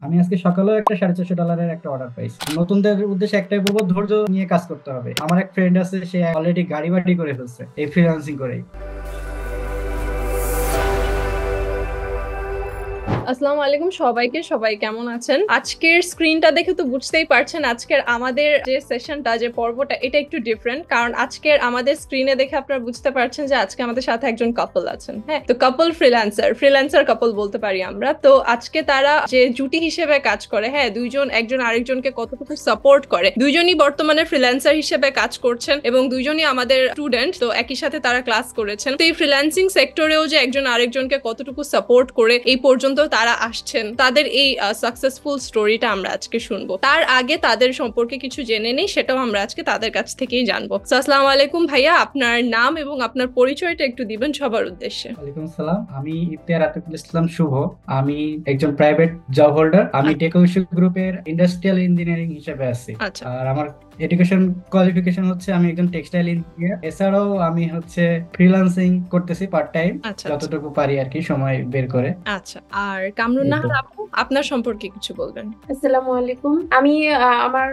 আমি আজকে সকালেও একটা $450 একটা অর্ডার পাইছি। নতুনদের উদ্দেশ্যে একটাই বলবো, ধৈর্য নিয়ে কাজ করতে হবে। আমার এক ফ্রেন্ড আছে, সে অলরেডি গাড়ি বাড়ি করে ফেলছে এই ফ্রিল্যান্সিং করেই। আসসালামু আলাইকুম সবাইকে। সবাই কেমন আছেন? আজকের স্ক্রিনটা দেখে তো বুঝতেই পারছেন আজকের আমাদের যে সেশনটা, যে পর্বটা, এটা একটু ডিফারেন্ট। কারণ আজকের আমাদের স্ক্রিনে দেখে আপনারা বুঝতে পারছেন যে আজকে আমাদের সাথে একজন কাপল আছেন। হ্যাঁ, তো কাপল ফ্রিল্যান্সার কাপল বলতে পারি আমরা। তো আজকে তারা যে জুটি হিসেবে কাজ করে, হ্যাঁ, দুইজন একজন আরেকজনকে কতটুকু সাপোর্ট করে। দুইজনই বর্তমানে ফ্রিল্যান্সার হিসেবে কাজ করছেন এবং দুইজনই আমাদের স্টুডেন্ট। তো একই সাথে তারা ক্লাস করেছেন। তো এই ফ্রিল্যান্সিং সেক্টরেও যে একজন আরেকজনকে কতটুকু সাপোর্ট করে এই পর্যন্ত তারা আসছেন, তাদের এই সাকসেসফুল স্টোরিটা আমরা আজকে শুনবো। তার আগে তাদের সম্পর্কে কিছু জেনে নেই, সেটাও আমরা আজকে তাদের কাছ থেকেই জানবো। আসসালামু আলাইকুম ভাইয়া, আপনার নাম এবং আপনার পরিচয়টা একটু দিবেন সবার উদ্দেশ্যে। ওয়ালাইকুম আসসালাম, আমি ইফতিয়ার আতিকুল ইসলাম শুভ। আমি একজন প্রাইভেট জব হোল্ডার। আমি টেকোইশু গ্রুপের ইন্ডাস্ট্রিয়াল ইঞ্জিনিয়ারিং হিসেবে আছি। আচ্ছা আর আমার এডুকেশন কোয়ালিফিকেশন হচ্ছে আমি একজন টেক্সটাইল ইঞ্জিনিয়ার। এছাড়াও আমি ফ্রিল্যান্সিং করতেছি পার্ট টাইম, আচ্ছা আচ্ছা যতটুকু পারি আর কি সময় বের করে। আচ্ছা। আর কামরুন এই তো। নাহার আপু, আপনার সম্পর্কে কিছু বলবেন। আসসালামু আলাইকুম। আমি আমার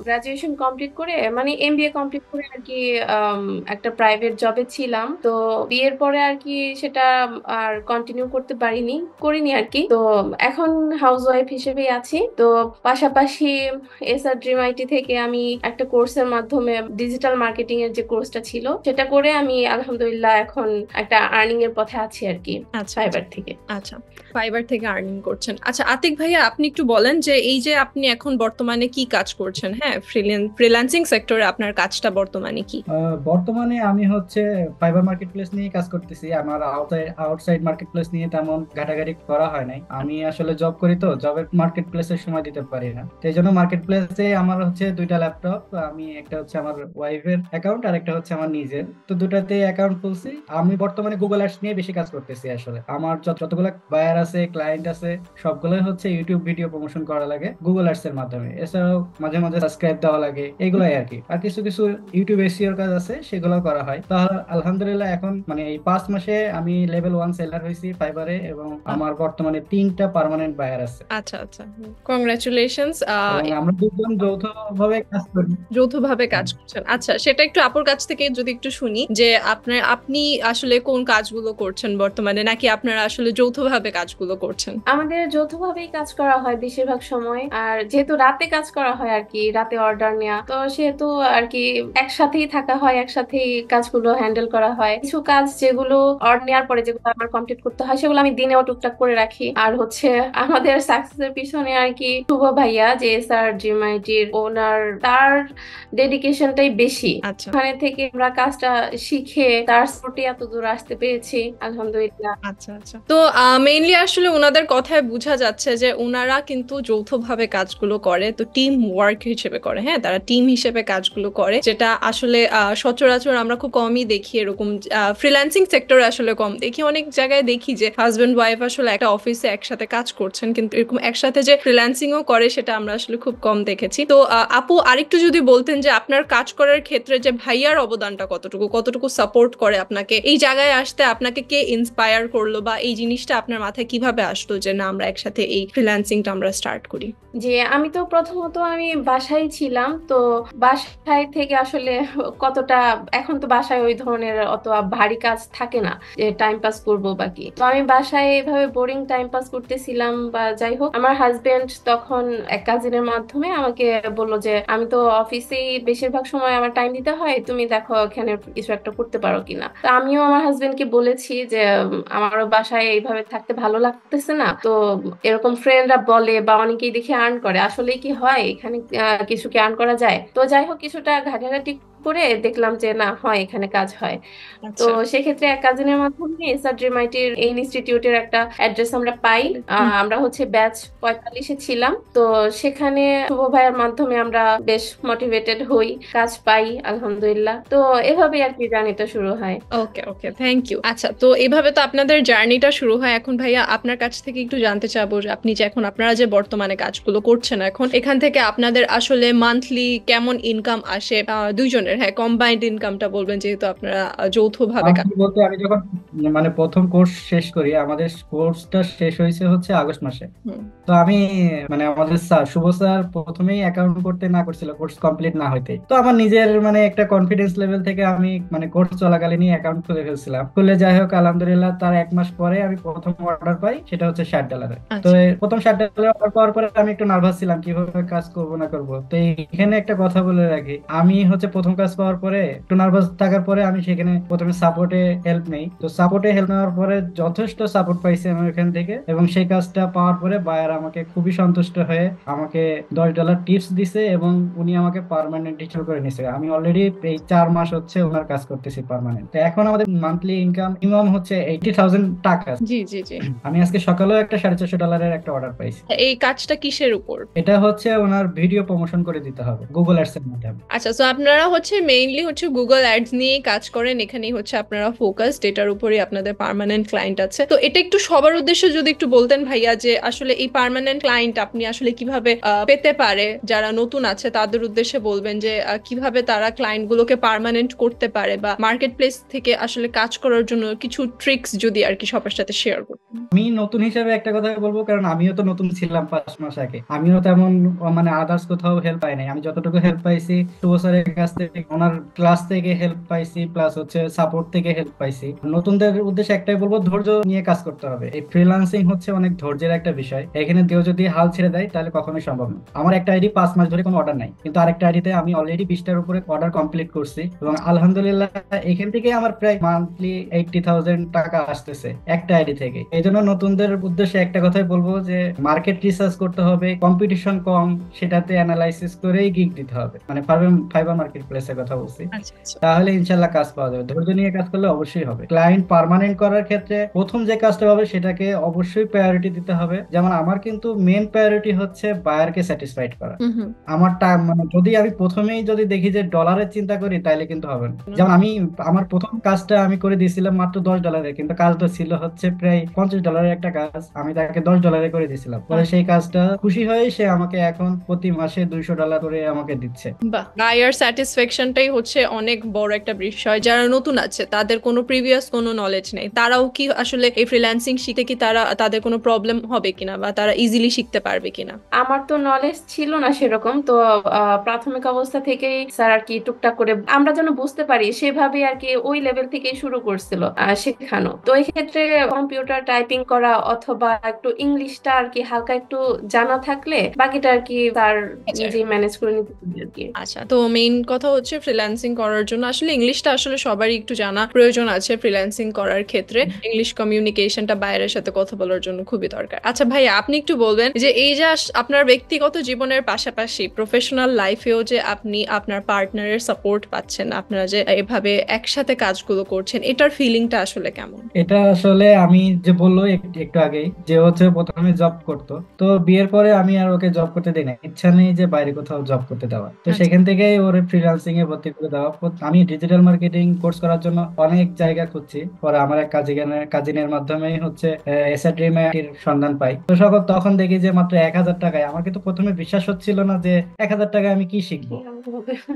গ্রাজুয়েশন কমপ্লিট করে মানে এমবিএ কমপ্লিট করে আর কি আম, একটা প্রাইভেট জবে ছিলাম। তো বিয়ের পরে আর কি সেটা আর কন্টিনিউ করতে করিনি আর কি। তো এখন হাউস ওয়াইফ হিসেবেই আছি। তো পাশাপাশি এসআর ড্রিম আইটি থেকে আমি একটা কোর্সের মাধ্যমে ডিজিটাল মার্কেটিং এর যে কোর্সটা ছিল সেটা করে আমি আলহামদুলিল্লাহ এখন একটা আর্নিং এর পথে আছি আর কি আচ্ছা ফাইবার থেকে। আচ্ছা, ফাইবার থেকে আর্নিং করছেন। আচ্ছা আতিক ভাইয়া, আপনি একটু বলেন যে এই যে আপনি এখন বর্তমানে কি কাজ করছেন? হ্যাঁ, ফ্রিল্যান্সিং সেক্টরে আপনার কাজটা বর্তমানে কি? বর্তমানে আমি ফাইবার মার্কেট প্লেস নিয়ে কাজ করতেছি। আমার আউটসাইড মার্কেট প্লেস নিয়ে তেমন ঘাটাঘাটি করা হয় নাই। আমি আসলে জব করি, তো জবের মার্কেট প্লেসে সময় দিতে পারি না। তো এই জন্য মার্কেট প্লেসে আমার দুইটা ল্যাপটপ। আমি একটা আমার ওয়াইফের অ্যাকাউন্ট, আর একটা আমার নিজের। তো দুটাতে অ্যাকাউন্ট খুলছি। আমি বর্তমানে গুগল অ্যাডস নিয়ে বেশি কাজ করতেছি। আসলে আমার যতগুলো বায়ার আছে, ক্লায়েন্ট আছে, সবগুলোই ইউটিউব ভিডিও প্রমোশন করা লাগে গুগল অ্যাডস এর মাধ্যমে। এছাড়াও মাঝে মাঝে সাবস্ক্রাইব দেওয়া লাগে, এগুলাই আর কি। আর কিছু কিছু ইউটিউব এসইওর কাজ আছে, সেগুলো করা হয়। তো আলহামদুলিল্লাহ এখন এই 5 মাসে আমি লেভেল 1 সেলার হয়েছি ফাইবারে, এবং আমার বর্তমানে 3টা পার্মানেন্ট বায়ার আছে। আচ্ছা আচ্ছা, কংগ্রাচুলেশনস। এবং আমরা দুজন যৌথভাবে কাজ করি। যৌথভাবে কাজ করছেন, আচ্ছা। সেটা একটু আপুর কাছ থেকে যদি একটু শুনি যে আপনি আসলে কোন কাজগুলো করছেন বর্তমানে, নাকি আপনারা আসলে যৌথভাবে কাজগুলো করছেন? আমাদের যৌথভাবেই কাজ করা হয় বেশিরভাগ সময়। আর যেহেতু রাতে কাজ করা হয় আর কি, রাতে অর্ডার নেওয়া, তো সেহেতু আর কি একসাথেই থাকা হয়, একসাথেই কাজগুলো হ্যান্ডেল করা হয়। কিছু কাজ যেগুলো অর্ডার নেওয়ার পরে যেগুলো আমার কমপ্লিট করতে হয় সেগুলো আমি দিনেও টুকটাক করে রাখি। আর আমাদের সাকসেসের পিছনে আর কি শুভ ভাইয়া, যে এসআর জিএমআইটির ওনার, তার ডেডিকেশনটাই বেশি। আচ্ছা ওখানে থেকে আমরা কাজটা শিখে তার সাপোর্টে এত দূর আসতে পেরেছি আলহামদুলিল্লাহ। আচ্ছা আচ্ছা। তো মেইনলি আসলে ওনাদের কথায় বোঝা যাচ্ছে যে ওনারা কিন্তু যৌথভাবে কাজগুলো করে, তো টিম ওয়ার্ক হিসেবে করে। হ্যাঁ, তারা টিম হিসেবে কাজগুলো করে, যেটা আসলে সচরাচর আমরা খুব কমই দেখি। এরকম ফ্রিল্যান্সিং সেক্টরে আসলে কম দেখি। অনেক জায়গায় দেখি যে হাজবেন্ড ওয়াইফ আসলে একটা অফিসে একসাথে কাজ করছেন, কিন্তু এরকম একসাথে যে ফ্রিল্যান্সিংও করে সেটা আমরা আসলে খুব কম দেখেছি। তো আপু আরেকটু যদি বলতেন যে আপনার কাজ করার ক্ষেত্রে যে ভাইয়ার অবদানটা কতটুকু কতটুকু সাপোর্ট করে আপনাকে এই জায়গায় আসতে, আপনাকে কে ইন্সপায়ার করলো, বা এই জিনিসটা আপনার মাথায় কিভাবে আসলো যে না, আমরা একসাথে এই ফ্রিল্যান্সিংটা আমরা স্টার্ট করি? যে আমি তো প্রথমত আমি বাসায় ছিলাম। তো বাসায় থেকে আসলে কতটা, এখন তো বাসায় ওই ধরনের অত ভারী কাজ থাকে না যে টাইম পাস করবো বা কি। তো আমি বাসায় এভাবে বোরিং টাইম পাস করতেছিলাম বা যাই হোক, আমার হাজবেন্ড তখন এক কাজিনের মাধ্যমে আমাকে বললো যে আমি তো অফিসেই বেশিরভাগ সময় আমার টাইম দিতে হয়, তুমি দেখো এখানে কিছু একটা করতে পারো কিনা। তো আমিও আমার হাজবেন্ডকে বলেছি যে আমারও বাসায় এইভাবে থাকতে ভালো লাগতেছে না। তো এরকম ফ্রেন্ডরা বলে বা অনেকেই দেখে আর্ন করে, আসলে কি হয় এখানে কিছু কি আর্ন করা যায়। তো যাই হোক, কিছুটা ঘাটাঘাটি করে দেখলাম যে না, হয় এখানে কাজ হয়। তো আচ্ছা সেক্ষেত্রে এক কাজিনের মাধ্যমে এসআর ড্রিমাইটির এই ইনস্টিটিউটের একটা অ্যাড্রেস আমরা পাই। আমরা ব্যাচ 45-এ ছিলাম। তো সেখানে শুভ ভাইয়ের মাধ্যমে আমরা বেশ মোটিভেটেড হই, কাজ পাই আলহামদুলিল্লাহ। তো এভাবেই আর কি জার্নিটা শুরু হয়। ওকে ওকে, থ্যাংক ইউ। আচ্ছা, তো এইভাবে তো আপনাদের জার্নিটা শুরু হয়। এখন ভাইয়া আপনার কাছ থেকে একটু জানতে চাবো যে আপনি যে এখন আপনারা যে বর্তমানে কাজগুলো করছেন, এখন এখান থেকে আপনাদের আসলে মান্থলি কেমন ইনকাম আসে দুইজনের আপনাদের? হ্যাঁ, কম্বাইন্ড ইনকামটা বলবেন যেহেতু আপনারা যৌথভাবে কাজ। মান্থলি বলতে আমি যখন মানে প্রথম কোর্স শেষ করি, আমাদের কোর্সটা শেষ হয়েছে হচ্ছে আগস্ট মাসে। হুম। তো আমি মানে আমাদের স্যার শুভ স্যার প্রথমেই অ্যাকাউন্ট করতে না করছিল কোর্স কমপ্লিট না হইতে। তো আমার নিজের মানে একটা কনফিডেন্স লেভেল থেকে আমি মানে কোর্স চলাকালীনই অ্যাকাউন্ট খুলে ফেলছিলাম। খুলে যাই হোক আলহামদুলিল্লাহ তার 1 মাস পরে আমি প্রথম অর্ডার পাই, সেটা হচ্ছে $60। তো আচ্ছা। এই প্রথম $60 অর্ডার পাওয়ার পরে আমি একটু নার্ভাস ছিলাম কিভাবে কাজ করব না করব। তো এখানে একটা কথা বলে রাখি, আমি হচ্ছে প্রথম কাজ পাওয়ার পরে একটু নার্ভাস থাকার পরে আমি সেখানে প্রথমে সাপোর্টে হেল্প নেই। তো সাপোর্টে হেল্প নেওয়ার পরে যথেষ্ট সাপোর্ট পাইছি আমি ওখান থেকে, এবং সেই কাজটা পাওয়ার পরে বায়ার আমাকে খুবই সন্তুষ্ট হয়ে আমাকে $10 টিপস দিছে, এবং উনি আমাকে পার্মানেন্ট টিচার করে নিছে। আমি অলরেডি এই 4 মাস হচ্ছে ওনার কাজ করতেছি পার্মানেন্ট। তো এখন আমাদের মান্থলি ইনকাম মিনিমাম হচ্ছে $80,000। জি জি জি। আমি আজকে সকালেও একটা $450 একটা অর্ডার পাইছি। এই কাজটা কিসের উপর? এটা হচ্ছে ওনার ভিডিও প্রমোশন করে দিতে হবে গুগল অ্যাডস এর মাধ্যমে। আচ্ছা, সো আপনারা হচ্ছে মেইনলি হচ্ছে গুগল অ্যাডস নিয়ে কাজ করেন, এখানেই হচ্ছে আপনারা ফোকাসড, এটার উপরেই আপনাদের পার্মানেন্ট ক্লায়েন্ট আছে। তো এটা একটু সবার উদ্দেশ্যে যদি একটু বলতেন ভাইয়া, যে আসলে এই পার্মানেন্ট ক্লায়েন্ট আপনি আসলে কিভাবে পেতে পারে, যারা নতুন আছে তাদের উদ্দেশ্যে বলবেন যে কিভাবে তারা ক্লায়েন্ট গুলোকে পার্মানেন্ট করতে পারে, বা মার্কেট প্লেস থেকে আসলে কাজ করার জন্য কিছু ট্রিক্স যদি আর কি সবার সাথে শেয়ার করতেন। আমি নতুন হিসেবে একটা কথা বলবো, কারণ আমিও তো নতুন ছিলাম 5 মাস আগে। আমিও তেমন মানে আদার্স কোথাও হেল্প পাই নাই। আমি যতটুকু হেল্প পাইছি শুভ স্যারের কাছ থেকে, ওনার ক্লাস থেকে হেল্প পাইছি, প্লাস হচ্ছে সাপোর্ট থেকে হেল্প পাইছি। নতুনদের উদ্দেশ্যে একটাই বলবো, ধৈর্য নিয়ে কাজ করতে হবে। এই ফ্রিল্যান্সিং হচ্ছে অনেক ধৈর্যের একটা বিষয়। এখানে কেউ যদি হাল ছেড়ে দেয় তাহলে কখনোই সম্ভব না। আমার একটা আইডি 5 মাস ধরে কোনো অর্ডার নাই, কিন্তু আরেকটা আইডিতে আমি অলরেডি 20টার উপরে অর্ডার কমপ্লিট করছি, এবং আলহামদুলিল্লাহ এখান থেকে আমার প্রায় মান্থলি $80,000 আসতেছে একটা আইডি থেকে। এই জন্য নতুনদের উদ্দেশ্যে একটা কথাই বলবো যে মার্কেট রিসার্চ করতে হবে, কম্পিটিশন কম, সেটাতে অ্যানালাইসিস করেই গিগ দিতে হবে। মানে ফাইবার মার্কেট প্লেসের কথা বলছি। আচ্ছা আচ্ছা। তাহলে ইনশাল্লাহ কাজ পাওয়া যাবে। ধৈর্য নিয়ে কাজ করলে অবশ্যই হবে। ক্লায়েন্ট পার্মানেন্ট করার ক্ষেত্রে প্রথম যে কাজটা হবে সেটাকে অবশ্যই প্রায়োরিটি দিতে হবে। যেমন আমার কিন্তু মেন প্রায়োরিটি হচ্ছে বায়ারকে স্যাটিসফাইড করা। হুম হুম। আমার মানে যদি আমি প্রথমেই যদি দেখি যে ডলারের চিন্তা করি তাহলে কিন্তু হবে না। যেমন আমি আমার প্রথম কাজটা আমি করে দিয়েছিলাম মাত্র $10, কিন্তু কাজটা ছিল হচ্ছে প্রায় $50 একটা কাজ। আমি তাকে $10 করে দিয়েছিলাম। পরে সেই কাজটা খুশি হয়ে সে আমাকে এখন প্রতি মাসে $200 করে আমাকে দিচ্ছে। বাহ, বায়ার স্যাটিসফ্যাকশনটাই হচ্ছে অনেক বড় একটা বিষয়। যারা নতুন আছে, তাদের কোনো প্রিভিয়াস কোনো নলেজ নেই, তারাও কি আসলে এই ফ্রিল্যান্সিং শিখে কি তাদের কোনো প্রবলেম হবে কিনা, বা তারা ইজিলি শিখতে পারবে কিনা? আমার তো নলেজ ছিল না সেরকম, তো প্রাথমিক অবস্থা থেকেই স্যার আর কি টুকটাক করে আমরা যেন বুঝতে পারি সেভাবে আর কি ওই লেভেল থেকেই শুরু করছিল শেখানো। তো এই ক্ষেত্রে কম্পিউটার টাইপিং করা অথবা একটু ইংলিশটা আর কি হালকা একটু জানা থাকলে বাকিটা আর কি স্যার আচ্ছা নিজেই ম্যানেজ করে নিতে পারবে আর কি। আচ্ছা, তো মেইন কথা হচ্ছে ফ্রিল্যান্সিং করার জন্য আসলে ইংলিশটা আসলে সবারই একটু জানা প্রয়োজন আছে। ফ্রিল্যান্সিং করার ক্ষেত্রে ইংলিশ কমিউনিকেশনটা বাইরের সাথে কথা বলার জন্য খুবই দরকার। আচ্ছা ভাই, আপনি একটু বলবেন যে এই যে আপনার ব্যক্তিগত জীবনের পাশাপাশি প্রফেশনাল লাইফেও যে আপনি আপনার পার্টনারের সাপোর্ট পাচ্ছেন, আপনারা যে এভাবে একসাথে কাজগুলো করছেন, এটার ফিলিংটা আসলে কেমন? এটা আসলে আমি যে বললো একটু আগেই যে হচ্ছে প্রথমে জব করতো, তো বিয়ের পরে আমি আর ওকে জব করতে দিই না। ইচ্ছা নেই যে বাইরে কোথাও জব করতে দেওয়া। তো আচ্ছা। সেখান থেকেই ওর ফ্রিল্যান্সিং এ ভর্তি করে দেওয়া। আমি ডিজিটাল মার্কেটিং কোর্স করার জন্য অনেক জায়গা খুঁজছি। পরে আমার এক কাজিনের মাধ্যমেই হচ্ছে এর সন্ধান পাই। তো তখন দেখি যে মাত্র $1,000। আমার কিন্তু প্রথমে বিশ্বাস হচ্ছিল না যে $1,000 আমি কি শিখবো।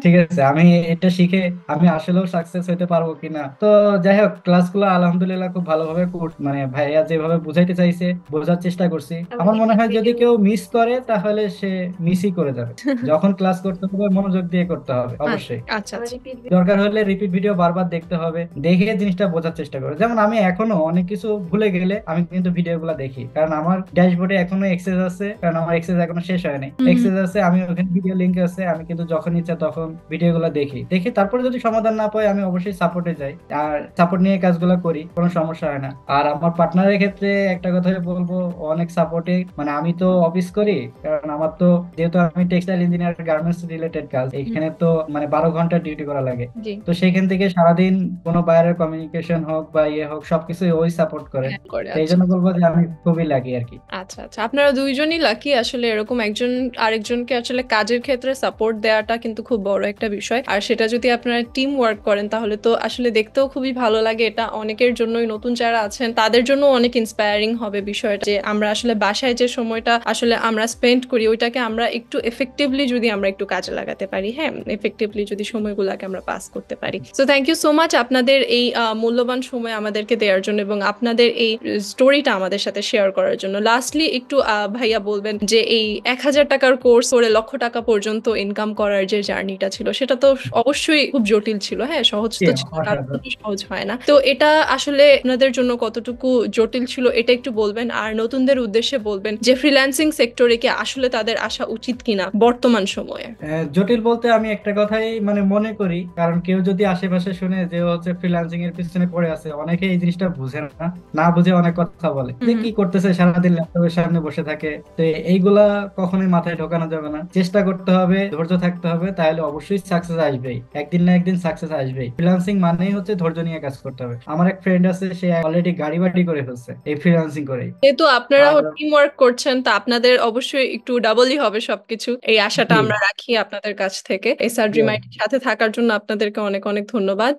ঠিক আছে, আমি এটা শিখে আমি আসলেও সাকসেস হতে পারবো কিনা। তো যাই হোক, ক্লাসগুলো আলহামদুলিল্লাহ খুব ভালোভাবে মানে ভাইয়া যেভাবে বুঝাইতে চাইছে বোঝার চেষ্টা করছি। আমার মনে হয় যদি কেউ মিস করে তাহলে সে মিসই করে যাবে। যখন ক্লাস করতে হবে মনোযোগ দিয়ে করতে হবে অবশ্যই। আচ্ছা আচ্ছা। দরকার হলে রিপিট ভিডিও বারবার দেখতে হবে, দেখে জিনিসটা বোঝার চেষ্টা করবে। যেমন আমি এখনো অনেক কিছু ভুলে গেলে আমি কিন্তু ভিডিও গুলা দেখি, কারণ আমার ড্যাশবোর্ডে এখনো এক্সেস আছে, কারণ আমার এক্সেস এখনো শেষ হয়নি। এক্সেস আছে, আমি ওখানে ভিডিও লিংক আছে, আমি কিন্তু যখন ইচ্ছা তখন ভিডিও গুলা দেখি। তারপরে যদি সমাধান না পাই আমি অবশ্যই সাপোর্টে যাই, আর সাপোর্ট নিয়ে কাজগুলো করি, কোনো সমস্যা হয় না। আর আমার পার্টনারের ক্ষেত্রে একটা কথাই বলবো, অনেক সাপোর্টে। মানে আমি তো অফিস করি, কারণ আমার তো যেহেতু আমি টেক্সটাইল ইঞ্জিনিয়ার, গার্মেন্টস রিলেটেড কাজ, এখানে তো মানে 12 ঘন্টা ডিউটি করা লাগে। তো সেখান থেকে সারাদিন কোনো বাইরের কমিউনিকেশন হোক বা ইয়ে হোক সবকিছু ওই সাপোর্ট করে। এই জন্য বলবো যে আমি খুবই লাকি আর কি। আচ্ছা আচ্ছা, আপনারা দুইজনই লাকি আসলে। এরকম একজন আরেকজনকে আসলে কাজের ক্ষেত্রে সাপোর্ট দেওয়াটা কিন্তু খুব বড় একটা বিষয়, আর সেটা যদি আপনারা টিম ওয়ার্ক করেন তাহলে তো আসলে দেখতেও খুবই ভালো লাগে। এটা অনেকের জন্যই, নতুন যারা আছেন তাদের জন্য অনেক ইন্সপায়ারিং হবে বিষয়টা, যে আমরা আসলে বাসায় যে সময়টা আসলে আমরা স্পেন্ড করি ওইটাকে আমরা একটু এফেক্টিভলি যদি আমরা একটু কাজে লাগাতে পারি। হ্যাঁ, এফেক্টিভলি যদি সময়গুলোকে আমরা পাস করতে পারি। So thank you so much আপনাদের এই মূল্যবান সময় আমাদেরকে দেওয়ার জন্য এবং আপনাদের এই স্টোরিটা আমাদের সাথে শেয়ার করার জন্য। লাস্টলি একটু ভাইয়া বলবেন যে এই 1,000 টাকার কোর্স করে লক্ষ টাকা পর্যন্ত ইনকাম করার যে জার্নিটা ছিল সেটা তো অবশ্যই খুব জটিল ছিল, হ্যাঁ সহজ তো ছিল না, কারণ অসাধারণ। সহজ হয় না। তো এটা আসলে আপনাদের জন্য কতটুকু জটিল ছিল এটা একটু বলবেন, আর নতুনদের উদ্দেশ্যে বলবেন যে ফ্রিল্যান্সিং সেক্টরে কি আসলে তাদের আসা উচিত কিনা বর্তমান সময়ে। জটিল বলতে আমি একটা কথাই মানে মনে করি, কারণ কেউ যদি আশেপাশে শুনে যে ও হচ্ছে ফ্রিল্যান্সিং এর পিছনে পড়ে আছে, অনেকে এই জিনিসটা বুঝে না, না বুঝে অনেক কথা বলে যে কি করতেছে, সারাদিন ল্যাপটপের সামনে বসে থাকে। তো এইগুলা কখনোই মাথায় ঢোকানো যাবে না, চেষ্টা করতে হবে, ধৈর্য থাকতে হবে, তাহলে অবশ্যই সাকসেস আসবেই, একদিন না একদিন সাকসেস আসবেই। ফ্রিল্যান্সিং মানেই হচ্ছে ধৈর্য নিয়ে কাজ করতে হবে। আমার এক ফ্রেন্ড আছে, সে অলরেডি গাড়ি বাড়ি করে ফেলছে এই ফ্রিল্যান্সিং করেই। যেহেতু আপনারা আর টিম ওয়ার্ক করছেন তা আপনাদের অবশ্যই একটু ডাবলই হবে সবকিছু, এই আশাটা জি আমরা রাখি আপনাদের কাছ থেকে। এই জি সার্ড্রিমাইটের সাথে থাকার জন্য আপনাদেরকে অনেক অনেক ধন্যবাদ।